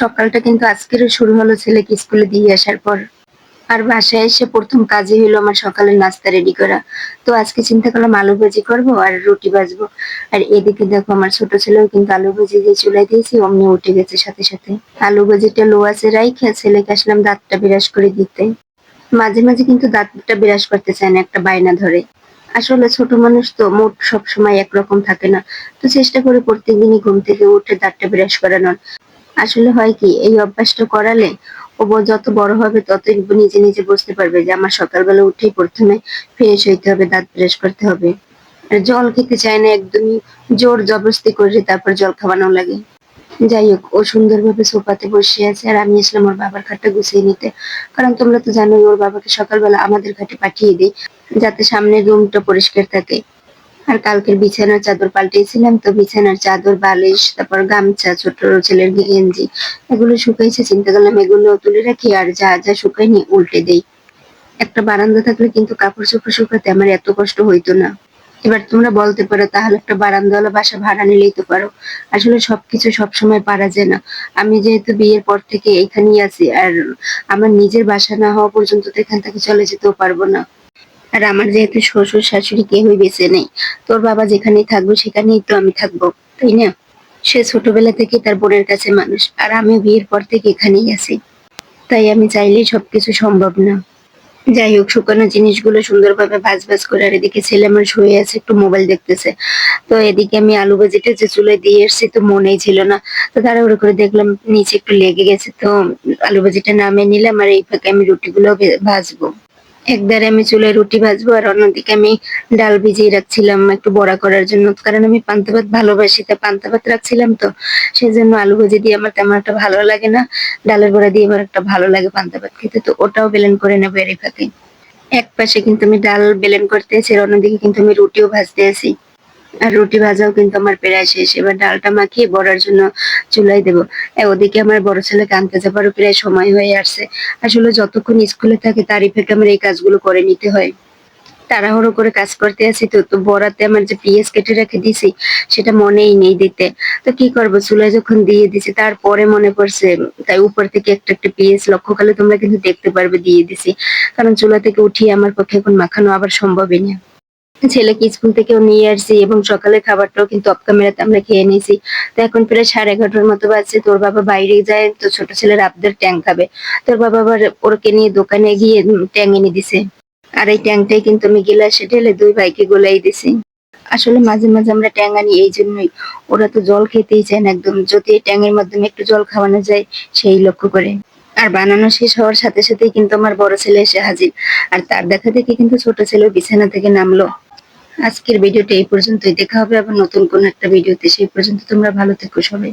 সকালটা কিন্তু আজকেরও শুরু হলো ছেলেকে স্কুলে দিয়ে আসার পর। আর বাসায় এসে ১ম কাজই হলো আমার সকালের নাস্তা রেডি করা। তো আজকে চিন্তা করলাম আলু ভাজি করবো আর রুটি ভাজবো। আর এদিকে দেখো আমার ছোট ছেলেও কিন্তু আলু ভাজি দিয়ে চুলায় দিয়েছি, অমনি উঠে গেছে সাথে সাথে। আলু ভাজিটা লো আঁচে রাইখা ছেলেকে আসলাম দাঁতটা ব্রাশ করে দিতে। মাঝে মাঝে কিন্তু দাঁতটা ব্রাশ করতে চায় না, একটা বায়না ধরে। আসলে ছোট মানুষ তো মুড সবসময় একরকম থাকে না। তো চেষ্টা করি প্রত্যেকদিনই ঘুম থেকে উঠে দাঁতটা ব্রাশ করানোর। আসলে হয় কি, এই অভ্যাসটা করালে ও যত বড় হবে ততই নিজে নিজে বুঝতে পারবে যে আমার সকালবেলা উঠেই প্রথমে ফ্রেশ হইতে হবে, দাঁত ব্রাশ করতে হবে। আর জল খেতে চায় না একদমই, জোর জবরদস্তি করে তারপর জল খাওয়ানো লাগে। যাই হোক, ও সুন্দরভাবে সোফাতে বসে আছে আর আমি আসলাম ওর বাবার খাটটা গুছিয়ে নিতে। কারণ তোমরা তো জানোই ওর বাবাকে সকালবেলা আমাদের ঘাটে পাঠিয়ে দিই, যাতে সামনের রুমটা পরিষ্কার থাকে। আর কালকের বিছানার চাদর পাল্টিয়েছিলাম, তো বিছানার চাদর, বালিশ, তারপর গামছা, ছোট ছেলের গেঞ্জি এগুলো শুকাইছে, চিন্তা করলাম এগুলো তুলে রাখি আর যা যা শুকায়নি উল্টে দেই। একটা বারান্দা থাকলে কিন্তু কাপড় চোপড় শুকাতে আমার এত কষ্ট হইতো না। এবার তোমরা বলতে পারো তাহলে একটা বারান্দাওয়ালা বাসা ভাড়া নিলেই তো পারো। আসলে সবকিছু সবসময় পারা যায় না। আমি যেহেতু বিয়ের পর থেকে এখানেই আছি, আর আমার নিজের বাসা না হওয়া পর্যন্ত তো এখান থেকে চলে যেতেও পারবো না। আর আমার যেহেতু শ্বশুর শাশুড়ি কেউই বেঁচে নেই, তোর বাবা যেখানেই থাকবো সেখানেই তো আমি থাকবো, তাই না? সে ছোটবেলা থেকে তার বোনের কাছে মানুষ, আর আমি বিয়ের পর থেকে এখানেই আছি। তাই আমি চাইলেই সবকিছু সম্ভব না। যাই হোক, শুকানো জিনিসগুলো সুন্দরভাবে ভাঁজ ভাঁজ করে, আর এদিকে ছেলে আমার শুয়ে আছে একটু মোবাইল দেখতেছে। তো এদিকে আমি আলু ভাজিটা যে চুলায় দিয়ে এসছি তো মনেই ছিল না। তো তাড়াহুড়ো করে দেখলাম নিচে একটু লেগে গেছে, তো আলু ভাজিটা নামিয়ে নিলাম আর এই ফাঁকে আমি রুটিগুলো ভাজবো। একধারে আমি চুলায় রুটি ভাজবো আর অন্যদিকে আমি ডাল ভিজিয়ে রাখছিলাম একটু বড়া করার জন্য, কারণ আমি পান্তা ভাত ভালোবাসি, তা পান্তা ভাত রাখছিলাম। তো সেই জন্য আলু ভাজি দিয়ে আমার তেমন একটা ভালো লাগে না, ডালের বড়া দিয়ে আমার একটা ভালো লাগে পান্তা ভাত খেতে। তো ওটাও বেলেন করে নেবো এরই ফাঁকে। এক পাশে কিন্তু আমি ডাল বেলেন করতে আছি আর অন্যদিকে কিন্তু আমি রুটিও ভাজতে আছি। আর রুটি ভাজাও কিন্তু আমার প্রায় শেষ, এবার ডালটা মাখিয়ে বড়ার জন্য চুলাই দেবো। ওদিকে আমার বড় ছেলেকে আনতে যাবারও প্রায় সময় হয়ে আসছে। আসলে যতক্ষণ স্কুলে থাকে তারই ফাঁকে আমার এই কাজগুলো করে নিতে হয়। তাড়াহুড়ো করে কাজ করতে আছি, তো তো বড়াতে আমার যে পেঁয়াজ কেটে রেখে দিছি সেটা মনেই নেই দিতে। তো কি করবো, চুলায় যখন দিয়ে দিছি তারপরে মনে পড়ছে, তাই উপর থেকে একটা একটা পেঁয়াজ লক্ষ্য করলে তোমরা কিন্তু দেখতে পারবে দিয়ে দিছি। কারণ চুলা থেকে উঠিয়ে আমার পক্ষে এখন মাখানো আবার সম্ভবই না। ছেলেকে স্কুল থেকেও নিয়ে আসছি এবং সকালের খাবারটাও কিন্তু অফ ক্যামেরাতে আমরা খেয়ে নিয়েছি। তো এখন প্রায় 11:30 মতো বাজছে, তোর বাবা বাইরে যায়, তো ছোট ছেলের আবদার ট্যাং খাবে। তোর বাবা আবার ওরকে নিয়ে দোকানে গিয়ে ট্যাং এনে দিছে। আর এই ট্যাংটাই কিন্তু আমি গিলাসে ঢেলে দুই ভাইকে গোলাই দিছি। আসলে মাঝে মাঝে আমরা ট্যাং আনি এই জন্যই, ওরা তো জল খেতেই চায় না একদম, যদি এই ট্যাংয়ের মাধ্যমে একটু জল খাওয়ানো যায় সেই লক্ষ্য করে। আর বানানো শেষ হওয়ার সাথে সাথেই কিন্তু আমার বড় ছেলে এসে হাজির। আর তার দেখা দেখে কিন্তু ছোট ছেলেও বিছানা থেকে নামলো। আজকের ভিডিওটা এই পর্যন্তই, দেখা হবে আবার নতুন কোনো একটা ভিডিওতে। সেই পর্যন্ত তোমরা ভালো থেকো সবাই।